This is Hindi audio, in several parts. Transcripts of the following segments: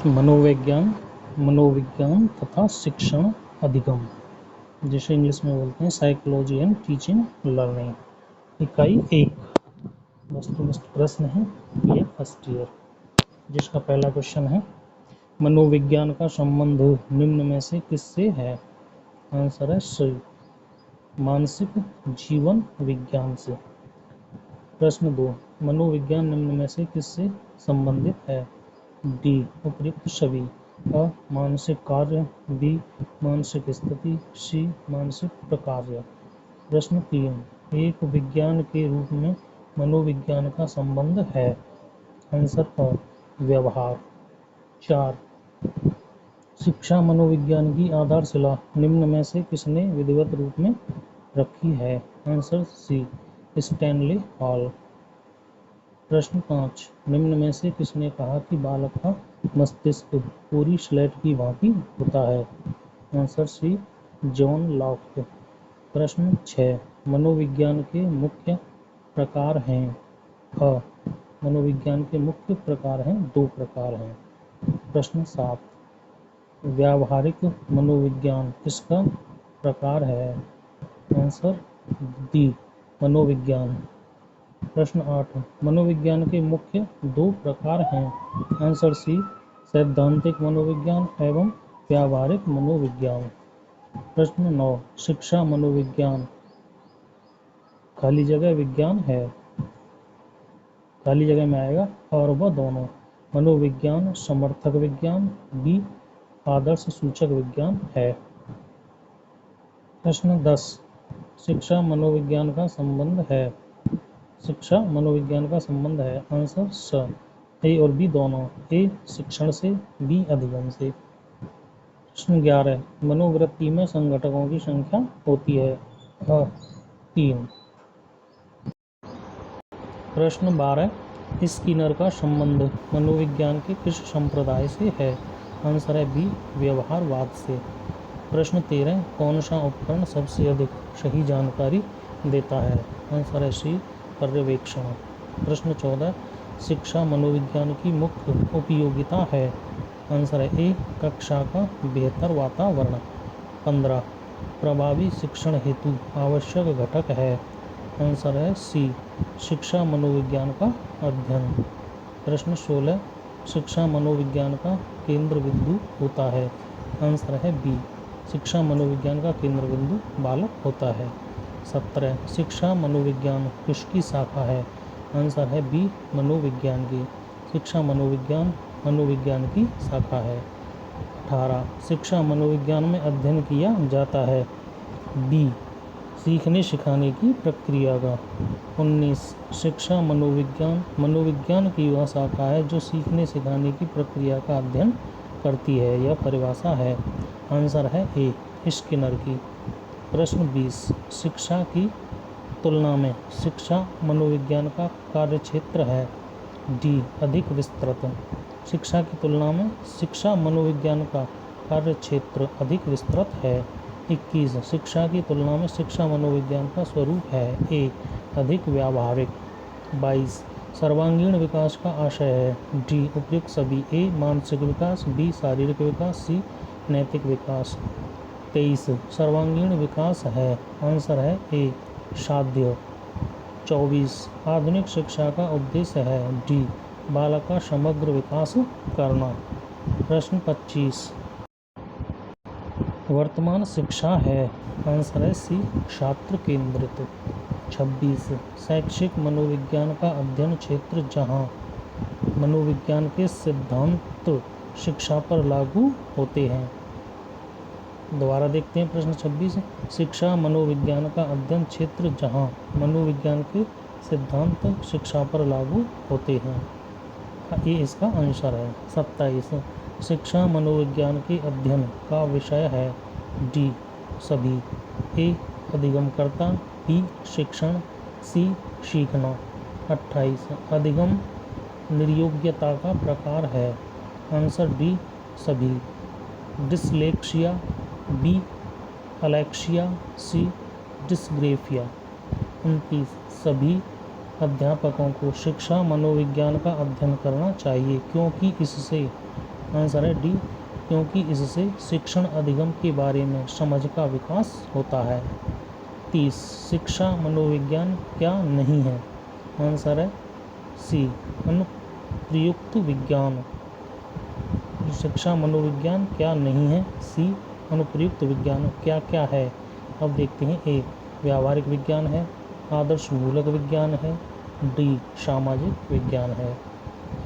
मनोविज्ञान, मनोविज्ञान तथा शिक्षण अधिगम, जिसे इंग्लिश में बोलते हैं साइकोलॉजी एंड टीचिंग लर्निंग। इकाई 1 वस्तुनिष्ठ प्रश्न है, ये फर्स्ट ईयर, जिसका पहला क्वेश्चन है मनोविज्ञान का संबंध निम्न में से किससे है? आंसर है सी, मानसिक जीवन विज्ञान से। प्रश्न 2, मनोविज्ञान निम्न में से किससे संबंधित है? डी, उपयुक्त सभी। अ, मानसिक कार्य, बी, मानसिक स्थिति, सी, मानसिक प्रकार्य। प्रश्न 3, एक विज्ञान के रूप में मनोविज्ञान का संबंध है। आंसर अ, व्यवहार। 4, शिक्षा मनोविज्ञान की आधारशिला निम्न में से किसने विधिवत रूप में रखी है? Answer C, Stanley Hall. प्रश्न 5, निम्न में से किसने कहा कि बालक का मस्तिष्क पूरी स्लेट की भांति होता है? Answer C, John Locke. प्रश्न 6, मनोविज्ञान के मुख्य प्रकार हैं। अ, मनोविज्ञान के मुख्य प्रकार हैं, 2 प्रकार हैं। प्रश्न 7, व्यावहारिक मनोविज्ञान किसका प्रकार है? आंसर डी, मनोविज्ञान। प्रश्न 8, मनोविज्ञान के मुख्य 2 प्रकार हैं। आंसर सी, सैद्धांतिक मनोविज्ञान एवं व्यावहारिक मनोविज्ञान। प्रश्न 9, शिक्षा मनोविज्ञान खाली जगह विज्ञान है। खाली जगह में आएगा और वह दोनों। मनोविज्ञान समर्थक विज्ञान, बी, आदर्श सूचक विज्ञान है। प्रश्न 10, शिक्षा मनोविज्ञान का संबंध है। शिक्षा मनोविज्ञान का संबंध है। आंसर स, ए और बी दोनों। ए शिक्षण से, बी अधिगम से। प्रश्न 11, मनोवृत्ति में संघटकों की संख्या होती है। 3। प्रश्न 12, स्किनर का संबंध मनोविज्ञान के किस संप्रदाय से है? आंसर है बी, व्यवहारवाद से। प्रश्न 13, कौन सा उपकरण सबसे अधिक सही जानकारी देता है? आंसर है सी, पर्यवेक्षण। प्रश्न 14, शिक्षा मनोविज्ञान की मुख्य उपयोगिता है। आंसर है ए, कक्षा का बेहतर वातावरण। 15, प्रभावी शिक्षण हेतु आवश्यक घटक है। आंसर है सी, शिक्षा मनोविज्ञान का अध्ययन। प्रश्न 16, शिक्षा मनोविज्ञान का केंद्र बिंदु होता है। आंसर है बी, शिक्षा मनोविज्ञान का केंद्र बिंदु बालक होता है। 17, शिक्षा मनोविज्ञान किसकी शाखा है? आंसर है बी, मनोविज्ञान की। शिक्षा मनोविज्ञान मनोविज्ञान की शाखा है। 18, शिक्षा मनोविज्ञान में अध्ययन किया जाता है। बी, सीखने सिखाने की प्रक्रिया का। 19, शिक्षा मनोविज्ञान मनोविज्ञान की वह शाखा है जो सीखने सिखाने की प्रक्रिया का अध्ययन करती है। यह परिभाषा है। आंसर है ए, स्किनर की। प्रश्न 20, शिक्षा की तुलना में शिक्षा मनोविज्ञान का कार्यक्षेत्र है। डी, अधिक विस्तृत। शिक्षा की तुलना में शिक्षा मनोविज्ञान का कार्यक्षेत्र अधिक विस्तृत है। 21, शिक्षा की तुलना में शिक्षा मनोविज्ञान का स्वरूप है। ए, अधिक व्यावहारिक। 22, सर्वांगीण विकास का आशय है। डी, उपयुक्त सभी। ए, मानसिक विकास, बी, शारीरिक विकास, सी, नैतिक विकास। 23, सर्वांगीण विकास है। आंसर है ए, साध्य। 24, आधुनिक शिक्षा का उद्देश्य है। डी, बालक का समग्र विकास करना। प्रश्न 25, वर्तमान शिक्षा है। आंसर है सी, छात्र केंद्रित। 26, शैक्षिक मनोविज्ञान का अध्ययन क्षेत्र जहां मनोविज्ञान के सिद्धांत शिक्षा पर लागू होते हैं। दोबारा देखते हैं प्रश्न 26, शिक्षा मनोविज्ञान का अध्ययन क्षेत्र जहां मनोविज्ञान के सिद्धांत शिक्षा पर लागू होते हैं। ये इसका आंसर है। 27, शिक्षा मनोविज्ञान के अध्ययन का विषय है। डी, सभी। ए, अधिगमकर्ता, बी, शिक्षण, सी, सीखना। 28, अधिगम निर्योग्यता का प्रकार है। आंसर डी, सभी। डिसलेक्सिया, बी, अलेक्सिया, सी, डिस्ग्रेफिया। 29, सभी अध्यापकों को शिक्षा मनोविज्ञान का अध्ययन करना चाहिए क्योंकि इससे आंसर है डी, क्योंकि इससे शिक्षण अधिगम के बारे में समझ का विकास होता है। 30 शिक्षा मनोविज्ञान क्या नहीं है? आंसर है सी, अनुप्रयुक्त विज्ञान। शिक्षा मनोविज्ञान क्या नहीं है? सी, अनुप्रयुक्त विज्ञान। क्या क्या है अब देखते हैं। ए, व्यावहारिक विज्ञान है, आदर्श मूलक विज्ञान है, डी, सामाजिक विज्ञान है।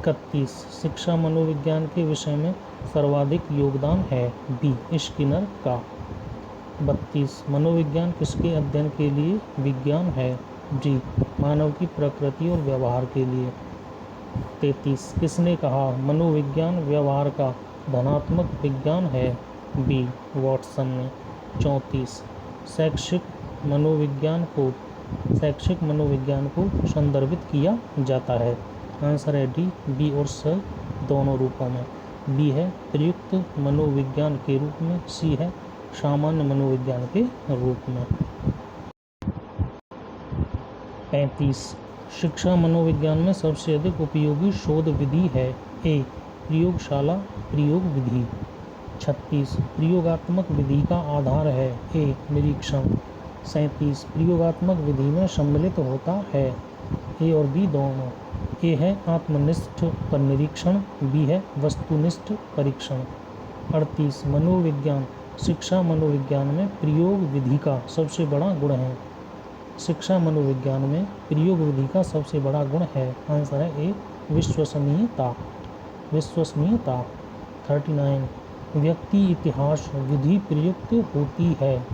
31 शिक्षा मनोविज्ञान के विषय में सर्वाधिक योगदान है? बी, स्किनर का। 32 मनोविज्ञान किसके अध्ययन के लिए विज्ञान है? डी, मानव की प्रकृति और व्यवहार के लिए। 33 किसने कहा मनोविज्ञान व्यवहार का धनात्मक विज्ञान है? बी, वॉटसन ने। 34 शैक्षिक मनोविज्ञान को संदर्भित किया जाता है? आंसर है डी, बी और स दोनों रूपों में। बी है प्रयुक्त मनोविज्ञान के रूप में, सी है सामान्य मनोविज्ञान के रूप में। 35 शिक्षा मनोविज्ञान में सबसे अधिक उपयोगी शोध विधि है? ए, प्रयोगशाला प्रयोग विधि। 36 प्रयोगात्मक विधि का आधार है? ए, निरीक्षण। 37 प्रयोगात्मक विधि में सम्मिलित होता है? ए और बी दोनों। ए है आत्मनिष्ठ पर निरीक्षण, बी है वस्तुनिष्ठ परीक्षण। 38 मनोविज्ञान शिक्षा मनोविज्ञान में प्रयोग विधि का सबसे बड़ा गुण है? शिक्षा मनोविज्ञान में प्रयोग विधि का सबसे बड़ा गुण है? आंसर है ए, विश्वसनीयता। 39 व्यक्ति इतिहास विधि प्रयुक्त होती है?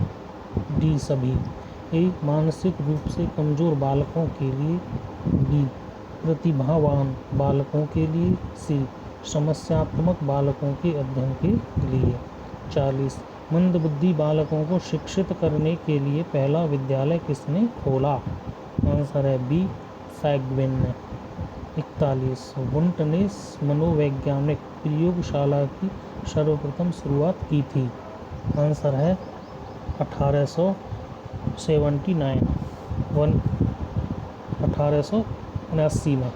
डी, सभी। ए, मानसिक रूप से कमजोर बालकों के लिए, बी, प्रतिभावान बालकों के लिए, सी, समस्यात्मक बालकों के अध्ययन के लिए। 40 मंदबुद्धि बालकों को शिक्षित करने के लिए पहला विद्यालय किसने खोला? आंसर है बी, सैगविन ने। 41 वुंट ने मनोवैज्ञानिक प्रयोगशाला की सर्वप्रथम शुरुआत की थी? आंसर है 1879 में।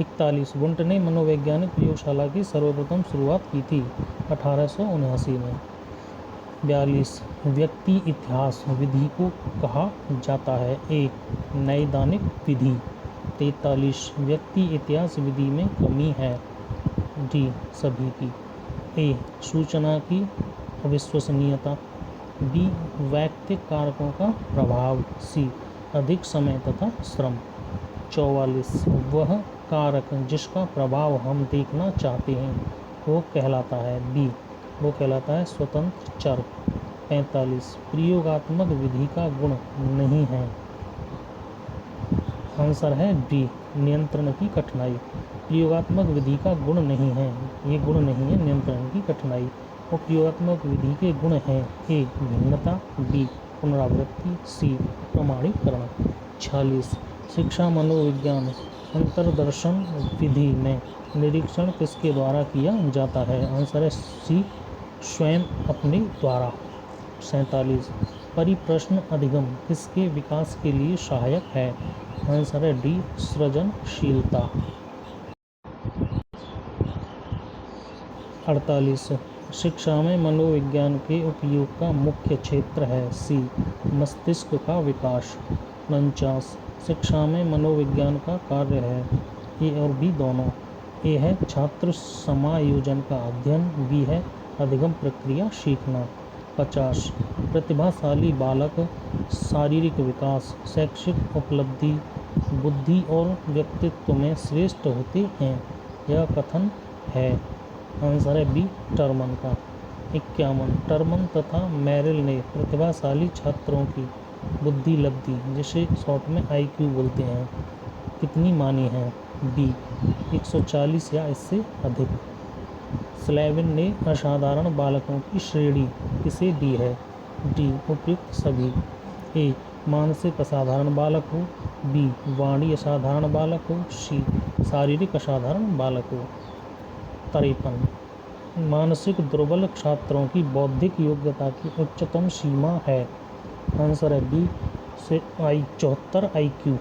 41 वुंट ने मनोवैज्ञानिक प्रयोगशाला की सर्वप्रथम शुरुआत की थी 1879 में। 42 व्यक्ति इतिहास विधि को कहा जाता है? ए, नैदानिक विधि। 43 व्यक्ति इतिहास विधि में कमी है? डी, सभी की। ए, सूचना की अविश्वसनीयता, बी, वैयक्तिक कारकों का प्रभाव, सी, अधिक समय तथा श्रम। 44 वह कारक जिसका प्रभाव हम देखना चाहते हैं वो कहलाता है? बी, वो कहलाता है स्वतंत्र चर। 45 प्रयोगात्मक विधि का गुण नहीं है? आंसर है डी, नियंत्रण की कठिनाई। प्रयोगात्मक विधि का गुण नहीं है, ये गुण नहीं है नियंत्रण की कठिनाई। और प्रयोगात्मक विधि के गुण हैं? ए, भिन्नता, बी, पुनरावृत्ति, सी, प्रमाणीकरण। 46 शिक्षा मनोविज्ञान अंतर्दर्शन विधि में निरीक्षण किसके द्वारा किया जाता है? आंसर है सी, स्वयं अपने द्वारा। 47 परिप्रश्न अधिगम किसके विकास के लिए सहायक है? आंसर है डी, सृजनशीलता। 48 शिक्षा में मनोविज्ञान के उपयोग का मुख्य क्षेत्र है? सी, मस्तिष्क का विकास। 49 शिक्षा में मनोविज्ञान का कार्य है? ए और बी दोनों। ए है छात्र समायोजन का अध्ययन, बी है अधिगम प्रक्रिया सीखना। 50 प्रतिभाशाली बालक शारीरिक विकास, शैक्षिक उपलब्धि, बुद्धि और व्यक्तित्व में श्रेष्ठ होते हैं, यह कथन है? आंसर है बी, टर्मन का। 51 टर्मन तथा मेरिल ने प्रतिभाशाली छात्रों की बुद्धि लब्धि, जिसे शॉर्ट में IQ बोलते हैं, कितनी मानी है? बी, 140 या इससे अधिक। स्लेविन ने असाधारण बालकों की श्रेणी किसे दी है? डी, उपयुक्त सभी। ए, मानसिक असाधारण बालक हो, बी, वाणी असाधारण बालक हो, सी, शारीरिक असाधारण बालक हो। 53 मानसिक दुर्बल छात्रों की बौद्धिक योग्यता की उच्चतम सीमा है? आंसर है बी, 74 IQ।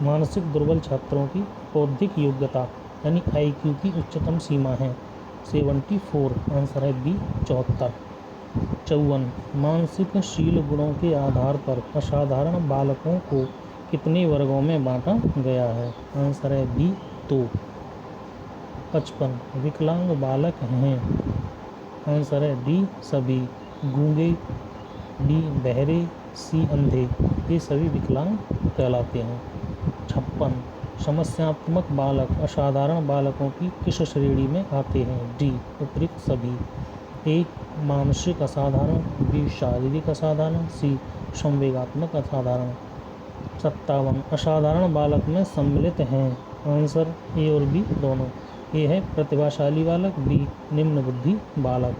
मानसिक दुर्बल छात्रों की बौद्धिक योग्यता यानी IQ की उच्चतम सीमा है। 74 आंसर है बी 74। 54 मानसिक शील गुणों के आधार पर असाधारण बालकों को कितने वर्गों में बांटा गया है? आंसर है बी 2। 55 विकलांग बालक हैं। आंसर है डी सभी। गूंगे, डी बहरे, सी अंधे, ये सभी विकलांग कहलाते हैं। 56 समस्यात्मक बालक असाधारण बालकों की किस श्रेणी में आते हैं? डी उपयुक्त सभी। ए मानसिक असाधारण, बी शारीरिक असाधारण, सी संवेगात्मक असाधारण। 57 असाधारण बालक में सम्मिलित हैं। आंसर ए और बी दोनों। ए है प्रतिभाशाली बालक, बी निम्न बुद्धि बालक,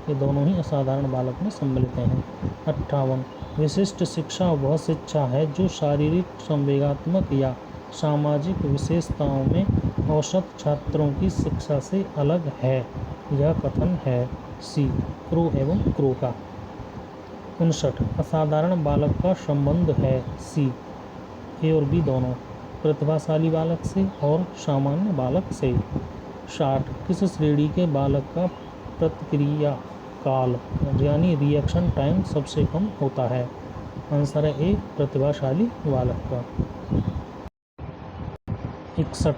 ये दोनों ही असाधारण बालक में सम्मिलित हैं। 58 विशिष्ट शिक्षा वह शिक्षा है जो शारीरिक, संवेगात्मक या सामाजिक विशेषताओं में औसत छात्रों की शिक्षा से अलग है। यह कथन है सी क्रो एवं क्रो का। 59 असाधारण बालक का संबंध है सी ए और बी दोनों, प्रतिभाशाली बालक से और सामान्य बालक से। 60 किस श्रेणी के बालक का प्रतिक्रिया काल यानी रिएक्शन टाइम सबसे कम होता है? आंसर है ए प्रतिभाशाली बालक का। 61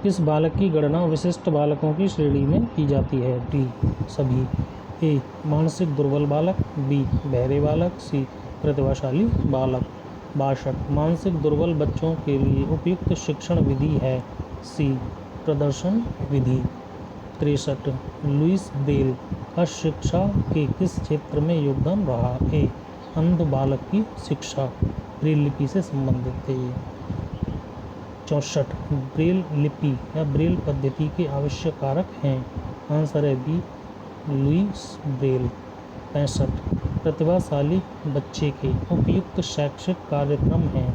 किस बालक की गणना विशिष्ट बालकों की श्रेणी में की जाती है? डी सभी। ए मानसिक दुर्बल बालक, बी बहरे बालक, सी प्रतिभाशाली बालक। 62 मानसिक दुर्बल बच्चों के लिए उपयुक्त शिक्षण विधि है सी प्रदर्शन विधि। 63 लुइस ब्रेल का शिक्षा के किस क्षेत्र में योगदान रहा? ए अंध बालक की शिक्षा, ब्रेल लिपि से संबंधित है। 64 ब्रेल लिपि या ब्रेल पद्धति के आवश्यक कारक हैं। आंसर है बी लुइस ब्रेल। 65 प्रतिभाशाली बच्चे के उपयुक्त शैक्षिक कार्यक्रम हैं।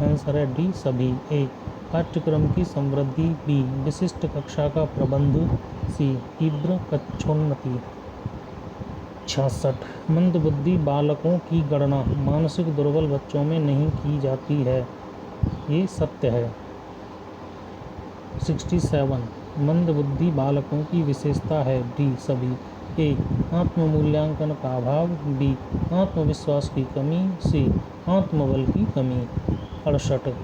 आंसर है डी सभी। ए पाठ्यक्रम की समृद्धि, बी विशिष्ट कक्षा का प्रबंध, सी तीव्र कक्षोन्नति। 66 मंदबुद्धि बालकों की गणना मानसिक दुर्बल बच्चों में नहीं की जाती है, ये सत्य है। 67 मंदबुद्धि बालकों की विशेषता है डी सभी। ए आत्ममूल्यांकन का अभाव, बी आत्मविश्वास की कमी, सी आत्मबल की कमी। 68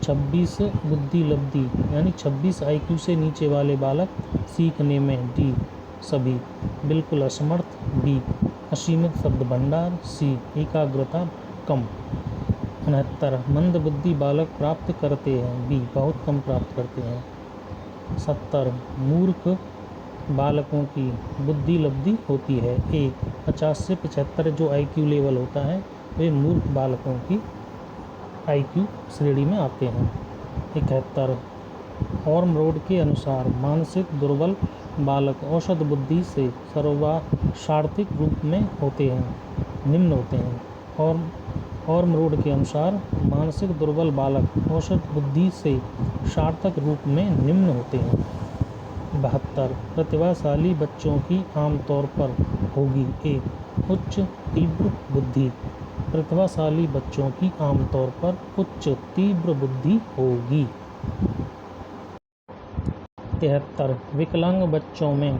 26 बुद्धि लब्धि यानी 26 IQ से नीचे वाले बालक सीखने में डी सभी बिल्कुल असमर्थ, बी असीमित शब्द भंडार, सी एकाग्रता कम। 69 मंदबुद्धि बालक प्राप्त करते हैं, बी बहुत कम प्राप्त करते हैं। 70 मूर्ख बालकों की बुद्धि लब्धि होती है। ए 50 से 75 जो IQ लेवल होता है वे मूर्ख बालकों की IQ श्रेणी में आते हैं। 71 ऑर्मरोड के अनुसार मानसिक दुर्बल बालक औसत बुद्धि से सर्वसार्थिक रूप में होते हैं, निम्न होते हैं। और ऑर्मरोड के अनुसार मानसिक दुर्बल बालक औसत बुद्धि से सार्थक रूप में निम्न होते हैं। 72 प्रतिभाशाली बच्चों की आमतौर पर होगी। ए उच्च तीव्र बुद्धि, प्रतिभाशाली बच्चों की आमतौर पर उच्च तीव्र बुद्धि होगी। 73 विकलांग बच्चों में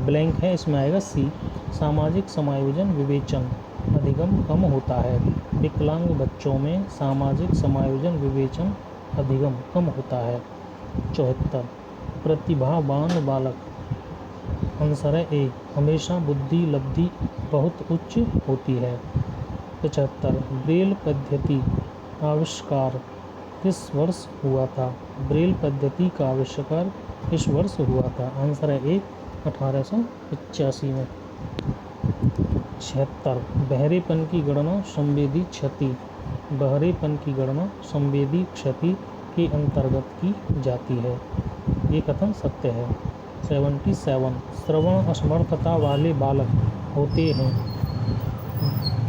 ब्लैंक है, इसमें आएगा सी सामाजिक समायोजन विवेचन अधिगम कम होता है। विकलांग बच्चों में सामाजिक समायोजन विवेचन अधिगम कम होता है। 74 प्रतिभावान बालक, आंसर है ए हमेशा बुद्धि लब्धि बहुत उच्च होती है। 75 ब्रेल पद्धति आविष्कार किस वर्ष हुआ था? ब्रेल पद्धति का आविष्कार किस वर्ष हुआ था? आंसर है ए 1885 में। 76 बहरेपन की गणना संवेदी क्षति, बहरेपन की गणना संवेदी क्षति के अंतर्गत की जाती है, ये कथन सत्य है। 77 श्रवण असमर्थता वाले बालक होते हैं,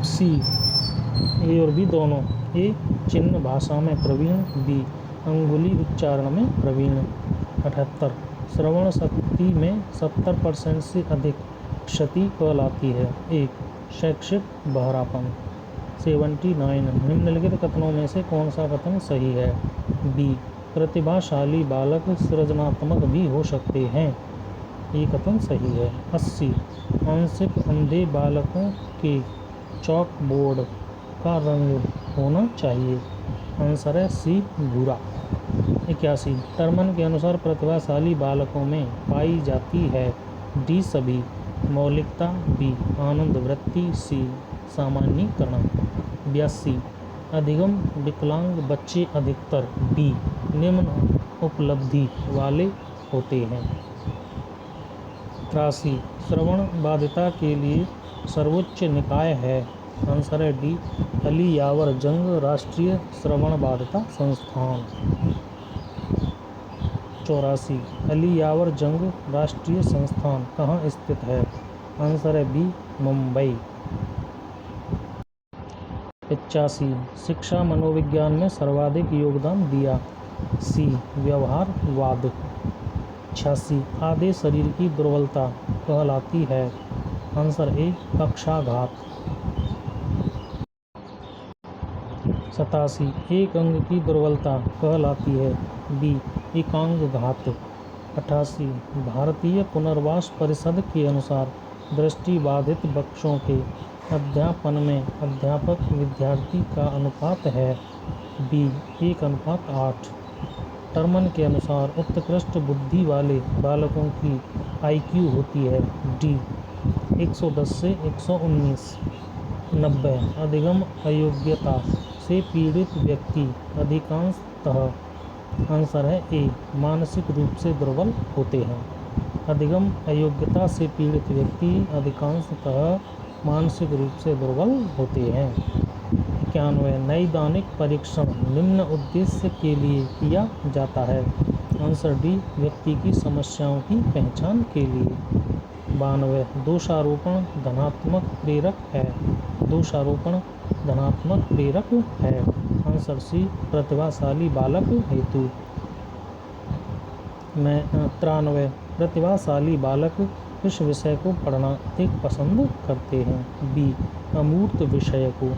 सी ए और बी दोनों। ए चिन्ह भाषा में प्रवीण, बी अंगुली उच्चारण में प्रवीण। 78 श्रवण शक्ति में 70% से अधिक क्षति कहलाती है। ए शैक्षिक बहरापन। 79 निम्नलिखित कथनों में से कौन सा कथन सही है? बी प्रतिभाशाली बालक सृजनात्मक भी हो सकते हैं। ये कथन सही है। 80 आंशिक अंधे बालकों के चॉक बोर्ड का रंग होना चाहिए। आंसर है सी भूरा। 81 टर्मन के अनुसार प्रतिभाशाली बालकों में पाई जाती है डी सभी मौलिकता, बी आनंद वृत्ति, सी सामान्यीकरण। 82 अधिगम विकलांग बच्चे अधिकतर बी निम्न उपलब्धि वाले होते हैं। 83 श्रवण बाधिता के लिए सर्वोच्च निकाय है। आंसर है डी अली यावर जंग राष्ट्रीय श्रवण बाधिता संस्थान। 84 अली यावर जंग राष्ट्रीय संस्थान कहाँ स्थित है। आंसर है बी मुंबई। 85 शिक्षा मनोविज्ञान में सर्वाधिक योगदान दिया। सी व्यवहारवाद। 86 आधे शरीर की दुर्बलता कहलाती है। आंसर ए पक्षाघात। 87 एक अंग की दुर्बलता कहलाती है। बी एकांगघात। 88 भारतीय पुनर्वास परिषद के अनुसार दृष्टिबाधित बच्चों के अध्यापन में अध्यापक विद्यार्थी का अनुपात है बी 1:8। टर्मन के अनुसार उत्कृष्ट बुद्धि वाले बालकों की IQ होती है डी 110 से 119। 90 अधिगम अयोग्यता से पीड़ित व्यक्ति अधिकांशतः आंसर है ए मानसिक रूप से दुर्बल होते हैं। अधिगम अयोग्यता से पीड़ित व्यक्ति अधिकांशतः मानसिक रूप से दुर्बल होते हैं। 91 नैदानिक परीक्षण निम्न उद्देश्य के लिए किया जाता है। आंसर डी व्यक्ति की समस्याओं की पहचान के लिए। 92 दोषारोपण धनात्मक प्रेरक है। दोषारोपण धनात्मक प्रेरक है। आंसर सी प्रतिभाशाली बालक हेतु। 93 प्रतिभाशाली बालक इस विषय को पढ़ना अधिक पसंद करते हैं बी अमूर्त विषय को।